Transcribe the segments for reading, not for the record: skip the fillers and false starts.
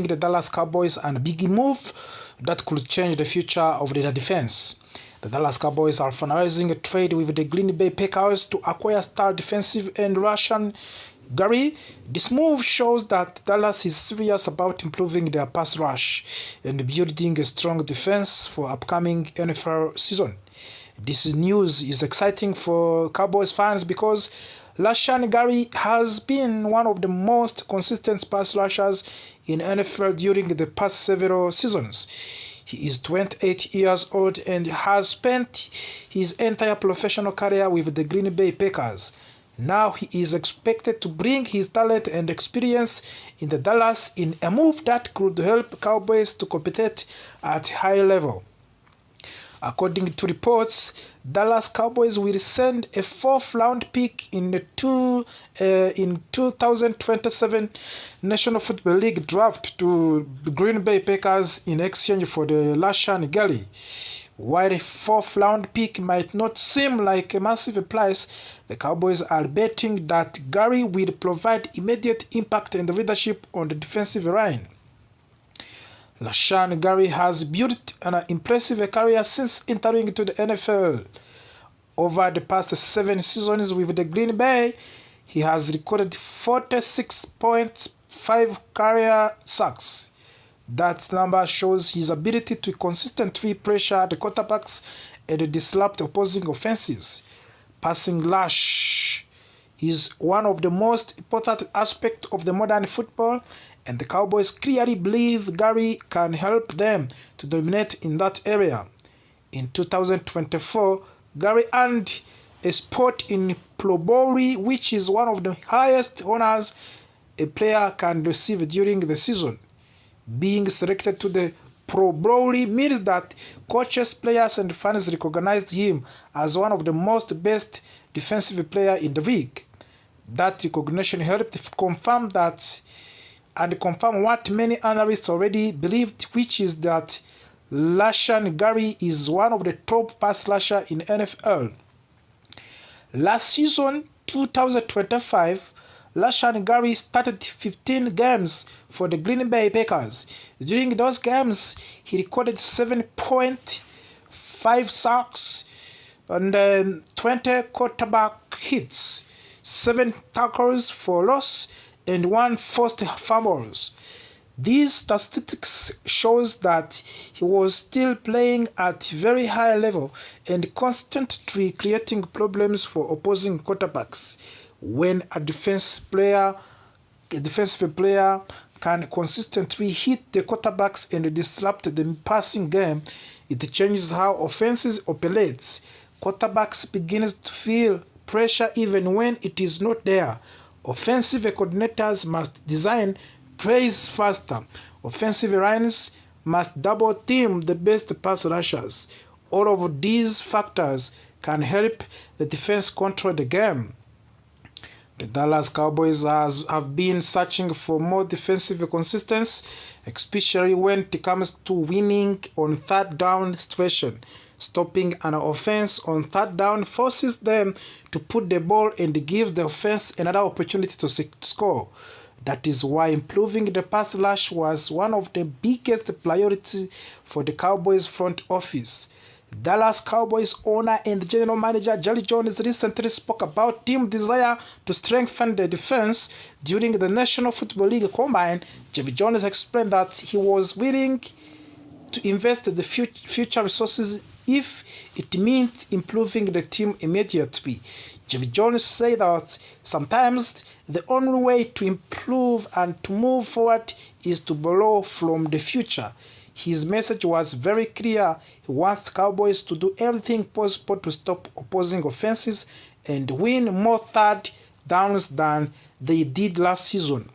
the Dallas Cowboys and a big move that could change the future of their defense. The Dallas Cowboys are finalizing a trade with the Green Bay Packers to acquire star defensive end Rashan Gary. This move shows that Dallas is serious about improving their pass rush and building a strong defense for upcoming NFL season. This news is exciting for Cowboys fans because Rashan Gary has been one of the most consistent pass rushers in NFL during the past several seasons. He is 28 years old and has spent his entire professional career with the Green Bay Packers. Now he is expected to bring his talent and experience in the Dallas in a move that could help Cowboys to compete at high level. According to reports, Dallas Cowboys will send a 4th-round pick in the 2027 National Football League draft to the Green Bay Packers in exchange for the Rashan Gary. While a 4th-round pick might not seem like a massive price, the Cowboys are betting that Gary will provide immediate impact and leadership on the defensive line. Rashan Gary has built an impressive career since entering into the NFL. Over the past 7 seasons with the Green Bay, he has recorded 46.5 career sacks. That number shows his ability to consistently pressure the quarterbacks and disrupt opposing offenses. Passing rush is one of the most important aspects of the modern football, and the Cowboys clearly believe Gary can help them to dominate in that area. In 2024, Gary earned a spot in Pro Bowl, which is one of the highest honors a player can receive during the season. Being selected to the Pro Bowl means that coaches, players, and fans recognized him as one of the best defensive players in the league. That recognition helped confirm what many analysts already believed, which is that Rashan Gary is one of the top pass rushers in NFL. Last season, 2025, Rashan Gary started 15 games for the Green Bay Packers. During those games, he recorded 7.5 sacks and 20 quarterback hits, 7 tackles for loss, and 1 forced fumbles. These statistics shows that he was still playing at very high level and constantly creating problems for opposing quarterbacks. When a defensive player can consistently hit the quarterbacks and disrupt the passing game, it changes how offenses operates. Quarterbacks begin to feel pressure even when it is not there. Offensive coordinators must design plays faster. Offensive lines must double team the best pass rushers. All of these factors can help the defense control the game. The Dallas Cowboys have been searching for more defensive consistency, especially when it comes to winning on 3rd down situation. Stopping an offense on 3rd down forces them to put the ball and give the offense another opportunity to score. That is why improving the pass rush was one of the biggest priorities for the Cowboys front office. Dallas Cowboys owner and general manager Jerry Jones recently spoke about team desire to strengthen the defense during the National Football League Combine. Jerry Jones explained that he was willing to invest the future resources if it meant improving the team immediately. Jerry Jones said that sometimes the only way to improve and to move forward is to borrow from the future. His message was very clear. He wants Cowboys to do everything possible to stop opposing offenses and win more 3rd downs than they did last season.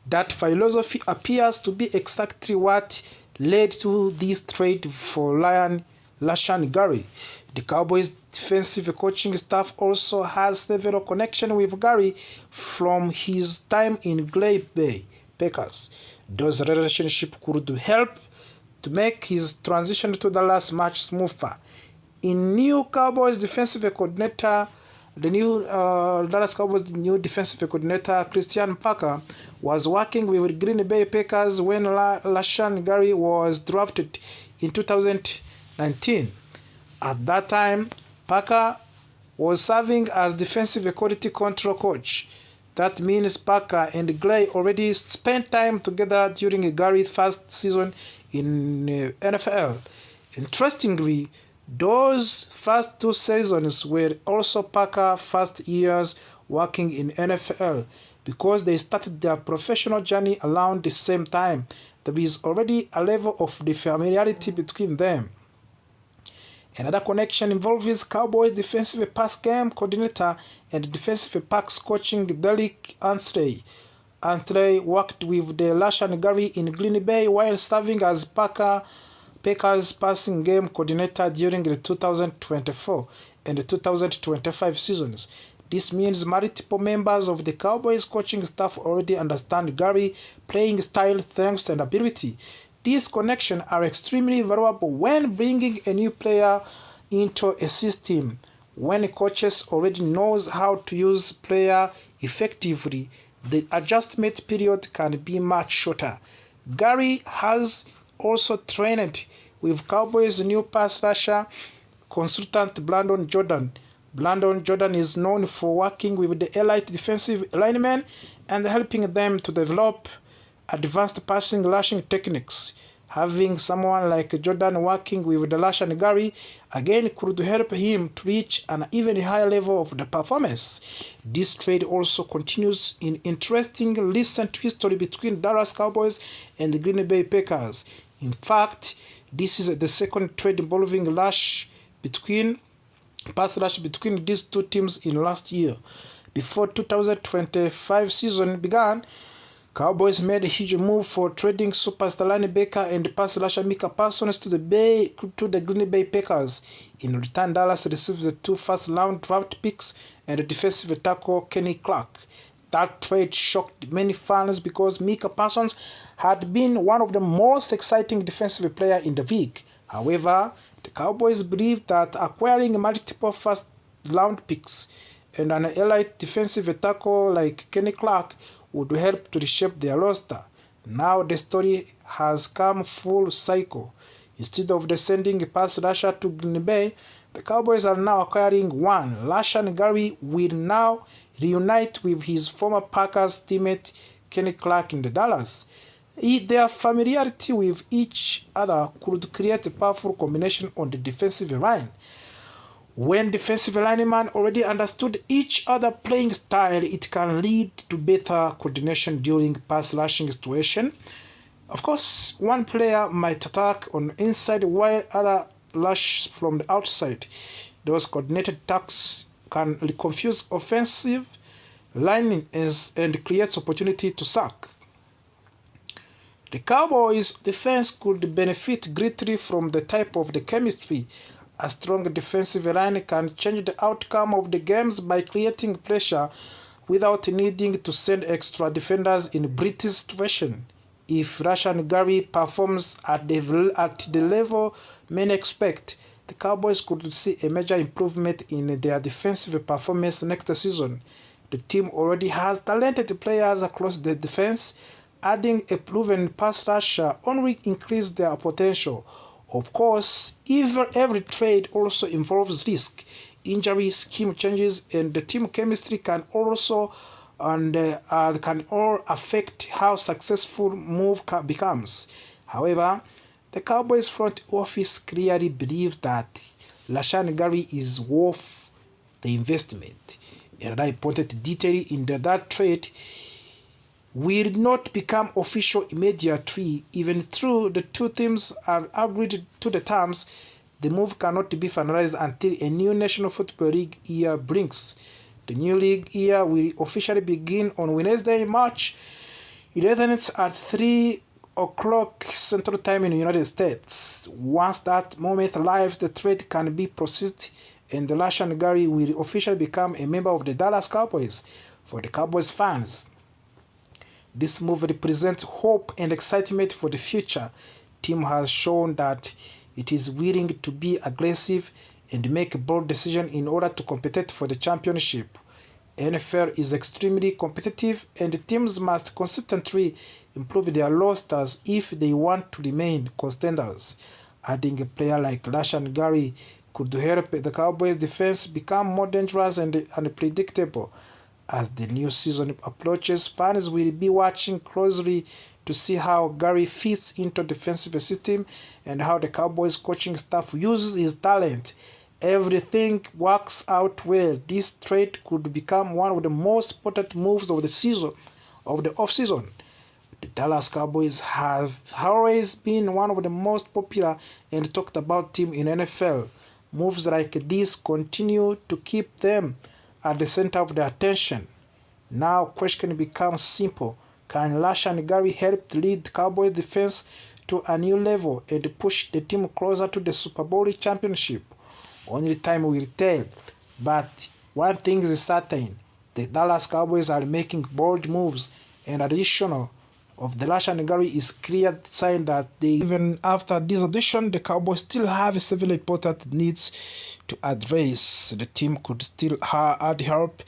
That philosophy appears to be exactly what led to this trade for Rashan Gary. The Cowboys defensive coaching staff also has several connections with Gary from his time in Green Bay Packers. Those relationships could help to make his transition to Dallas much smoother. In new Cowboys defensive coordinator the new Dallas Cowboys new defensive coordinator Christian Parker was working with Green Bay Packers when Rashan Gary was drafted in 2019. At that time, Parker was serving as defensive quality control coach. That means Parker and Gray already spent time together during Gary's first season in NFL. Interestingly, those first 2 seasons were also Parker's first years working in NFL because they started their professional journey around the same time. There is already a level of familiarity between them. Another connection involves Cowboys defensive pass game coordinator and defensive backs coaching Derek Ansley. Ansley worked with the Rashan Gary in Green Bay while serving as Packers passing game coordinator during the 2024 and the 2025 seasons. This means multiple members of the Cowboys coaching staff already understand Gary's playing style, strengths, and ability. These connections are extremely valuable when bringing a new player into a system. When coaches already knows how to use player effectively, the adjustment period can be much shorter. Gary has also trained with Cowboys' new pass rusher consultant Brandon Jordan. Brandon Jordan is known for working with the elite defensive linemen and helping them to develop advanced passing rushing techniques. Having someone like Jordan working with the Rashan Gary again could help him to reach an even higher level of the performance. This trade also continues in interesting recent history between Dallas Cowboys and the Green Bay Packers. In fact, this is the second trade involving pass rush between these two teams in last year. Before 2025 season began, Cowboys made a huge move for trading superstar linebacker and pass rusher Micah Parsons to the Green Bay Packers. In return, Dallas received the 2 first-round draft picks and defensive tackle Kenny Clark. That trade shocked many fans because Micah Parsons had been one of the most exciting defensive players in the league. However, the Cowboys believed that acquiring multiple first-round picks and an elite defensive tackle like Kenny Clark would help to reshape their roster. Now the story has come full cycle. Instead of sending a pass rusher to Green Bay, the Cowboys are now acquiring one. Rashan Gary will now reunite with his former Packers teammate Kenny Clark in the Dallas. Their familiarity with each other could create a powerful combination on the defensive line. When defensive linemen already understood each other playing style, it can lead to better coordination during pass rushing situation. Of course, one player might attack on the inside while other rush from the outside. Those coordinated attacks can confuse offensive lining and creates opportunity to sack. The Cowboys' defense could benefit greatly from the type of the chemistry. A strong defensive line can change the outcome of the games by creating pressure without needing to send extra defenders in British situation. If Rashan Gary performs at the level many expect, the Cowboys could see a major improvement in their defensive performance next season. The team already has talented players across the defense. Adding a proven pass rusher only increases their potential. Of course, every trade also involves risk. Injury, scheme changes, and the team chemistry can also can all affect how successful move becomes. However, the Cowboys front office clearly believes that Rashan Gary is worth the investment. Another important detail in that trade will not become official immediately. Even though the two teams have agreed to the terms, the move cannot be finalized until a new National Football League year brings. The new league year will officially begin on Wednesday, March 11th at 3 o'clock Central Time in the United States. Once that moment arrives, the trade can be processed and the Rashan Gary will officially become a member of the Dallas Cowboys. For the Cowboys fans, this move represents hope and excitement for the future. The team has shown that it is willing to be aggressive and make a bold decision in order to compete for the championship. NFL is extremely competitive and teams must consistently improve their rosters if they want to remain contenders. Adding a player like Rashan Gary could help the Cowboys defense become more dangerous and unpredictable. As the new season approaches, fans will be watching closely to see how Gary fits into the defensive system and how the Cowboys coaching staff uses his talent. Everything works out well. This trade could become one of the most important moves of the offseason. The Dallas Cowboys have always been one of the most popular and talked about teams in NFL. Moves like this continue to keep them at the center of the attention. Now, question becomes simple. Can Rashan Gary help lead the Cowboys defense to a new level and push the team closer to the Super Bowl championship? Only time will tell. But one thing is certain. The Dallas Cowboys are making bold moves, and additional of the Rashan Gary is clear sign that even after this addition, the Cowboys still have several important needs to address. The team could still add help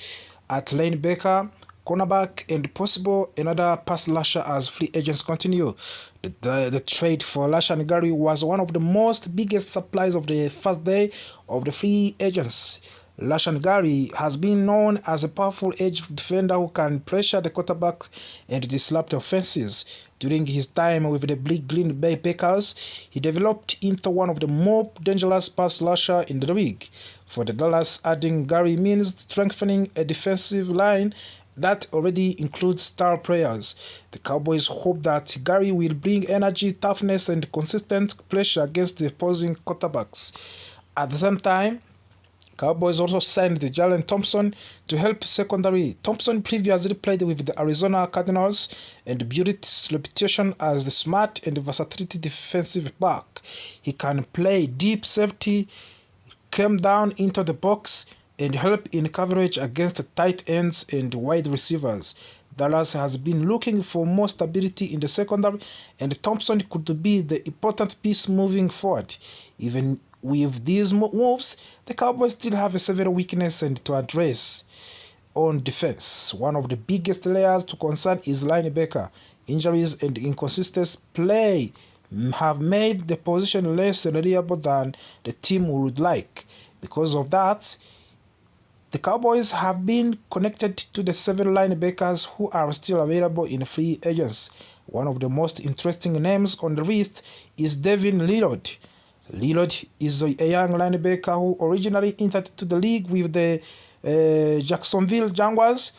at linebacker, cornerback, and possible another pass rusher as free agents continue. The trade for Rashan Gary was one of the biggest supplies of the first day of the free agents. Rashan Gary has been known as a powerful edge defender who can pressure the quarterback and disrupt offenses. During his time with the Green Bay Packers, he developed into one of the more dangerous pass rushers in the league. For the Dallas, adding Gary means strengthening a defensive line that already includes star players. The Cowboys hope that Gary will bring energy, toughness, and consistent pressure against the opposing quarterbacks. At the same time, Cowboys also signed Jalen Thompson to help secondary. Thompson previously played with the Arizona Cardinals and built his reputation as a smart and versatile defensive back. He can play deep safety, come down into the box, and help in coverage against tight ends and wide receivers. Dallas has been looking for more stability in the secondary, and Thompson could be the important piece moving forward. Even with these moves, the Cowboys still have several weaknesses to address on defense. One of the biggest layers to concern is linebacker. Injuries and inconsistent play have made the position less reliable than the team would like. Because of that, the Cowboys have been connected to the several linebackers who are still available in free agents. One of the most interesting names on the list is Devin Lillard. Lillard is a young linebacker who originally entered to the league with the Jacksonville Jaguars,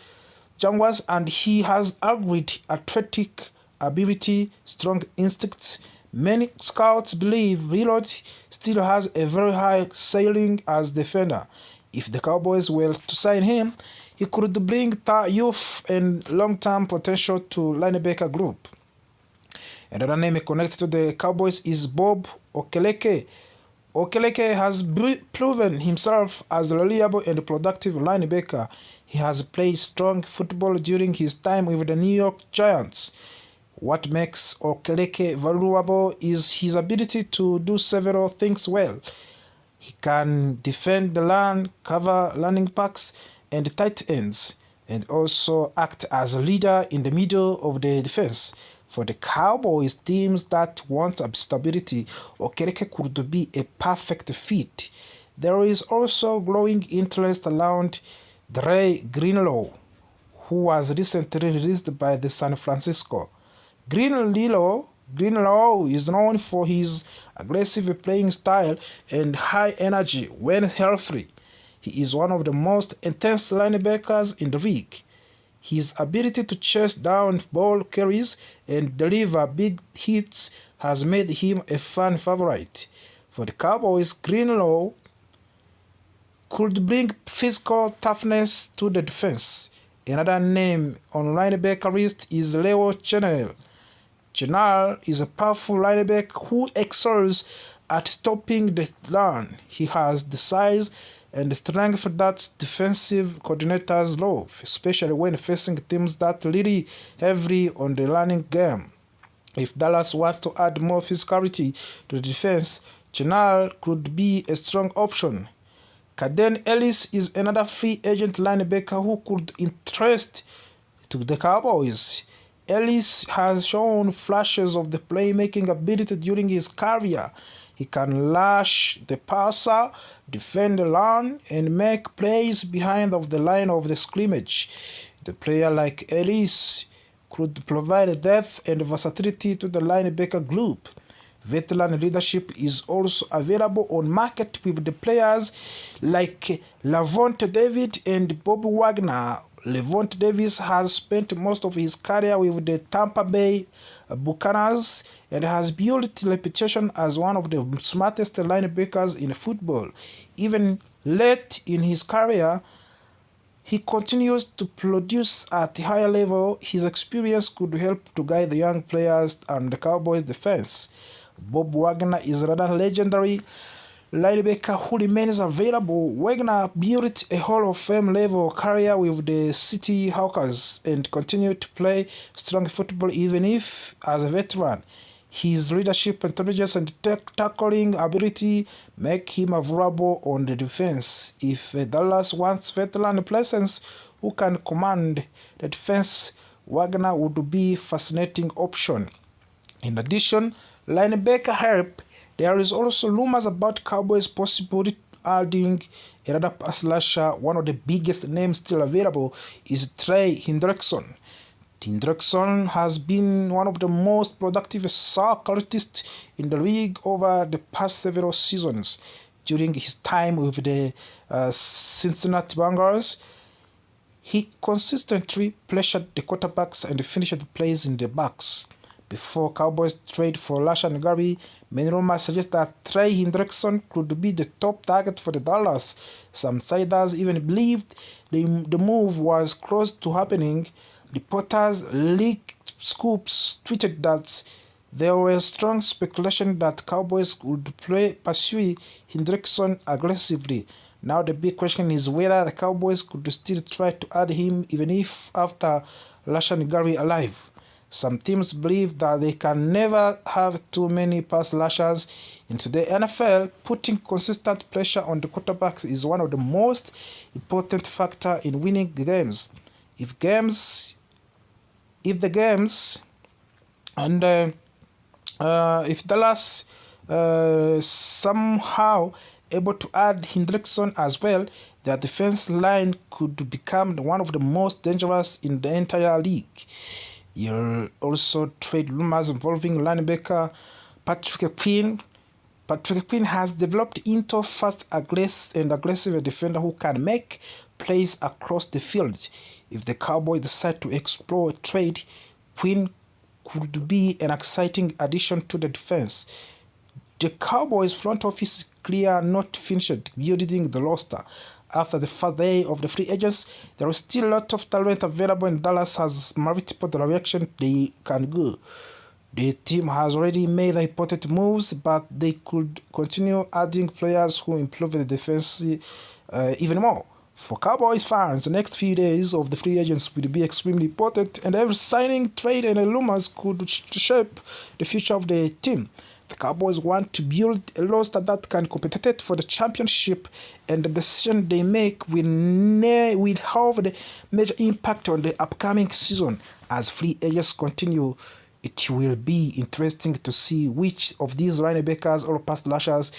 and he has great athletic ability, strong instincts. Many scouts believe Lillard still has a very high ceiling as defender. If the Cowboys were to sign him, he could bring youth and long-term potential to linebacker group. Another name connected to the Cowboys is Bob Okereke. Okereke has proven himself as a reliable and productive linebacker. He has played strong football during his time with the New York Giants. What makes Okereke valuable is his ability to do several things well. He can defend the run, cover running backs and tight ends, and also act as a leader in the middle of the defense. For the Cowboys teams that want stability, Okereke could be a perfect fit. There is also growing interest around Dre Greenlaw, who was recently released by the San Francisco. Greenlaw is known for his aggressive playing style and high energy when healthy. He is one of the most intense linebackers in the league. His ability to chase down ball carries and deliver big hits has made him a fan favorite. For the Cowboys, Greenlaw could bring physical toughness to the defense. Another name on linebacker list is Leo Chenal. Chenal is a powerful linebacker who excels at stopping the run. He has the size and strength that defensive coordinators love, especially when facing teams that rely heavily on the running game. If Dallas wants to add more physicality to the defense, Chenal could be a strong option. Caden Ellis is another free agent linebacker who could interest to the Cowboys. Ellis has shown flashes of the playmaking ability during his career. He can lash the passer, defend the run, and make plays behind of the line of the scrimmage. The player like Ellis could provide depth and versatility to the linebacker group. Veteran leadership is also available on market with the players like Lavonte David and Bob Wagner. Lavonte Davis has spent most of his career with the Tampa Bay Buccaneers and has built a reputation as one of the smartest linebackers in football. Even late in his career, he continues to produce at a higher level. His experience could help to guide the young players and the Cowboys' defense. Bob Wagner is another legendary linebacker who remains available. Wagner built a Hall of Fame level career with the City Hawkers and continued to play strong football even if as a veteran. His leadership, intelligence, and tackling ability make him available on the defense. If Dallas wants veteran presence who can command the defense, Wagner would be a fascinating option. In addition, linebacker help, there is also rumors about Cowboys possibly adding another pass rusher. One of the biggest names still available is Trey Hendrickson. Hendrickson has been one of the most productive sack artists in the league over the past several seasons. During his time with the Cincinnati Bengals, he consistently pressured the quarterbacks and finished plays in the box. Before Cowboys trade for Rashan Gary, many rumors suggest that Trey Hendrickson could be the top target for the Dallas. Some siders even believed the move was close to happening. Reporters leaked scoops tweeted that there was strong speculation that Cowboys would pursue Hendrickson aggressively. Now the big question is whether the Cowboys could still try to add him even if after Rashan Gary alive. Some teams believe that they can never have too many pass rushers. In today's NFL, putting consistent pressure on the quarterbacks is one of the most important factors in winning games. If Dallas somehow able to add Hendrickson as well, their defense line could become one of the most dangerous in the entire league. You'll also trade rumors involving linebacker Patrick Quinn. Patrick Quinn has developed into a fast and aggressive defender who can make plays across the field. If the Cowboys decide to explore a trade, Quinn could be an exciting addition to the defense. The Cowboys front office is clear not finished building the roster. After the first day of the free agents, there is still a lot of talent available and Dallas has multiple directions they can go. The team has already made important moves, but they could continue adding players who improve the defense even more. For Cowboys fans, the next few days of the free agents will be extremely important, and every signing, trade, and rumors could shape the future of the team. The Cowboys want to build a roster that can compete for the championship, and the decision they make will have a major impact on the upcoming season. As free agents continue, it will be interesting to see which of these linebackers or pass rushers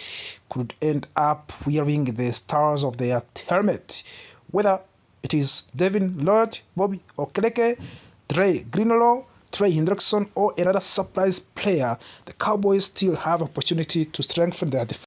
could end up wearing the stars of their helmet. Whether it is Devin Lloyd, Bobby Okereke, Trey Greenlaw, Trey Hendrickson, or another surprise player, the Cowboys still have opportunity to strengthen their defense.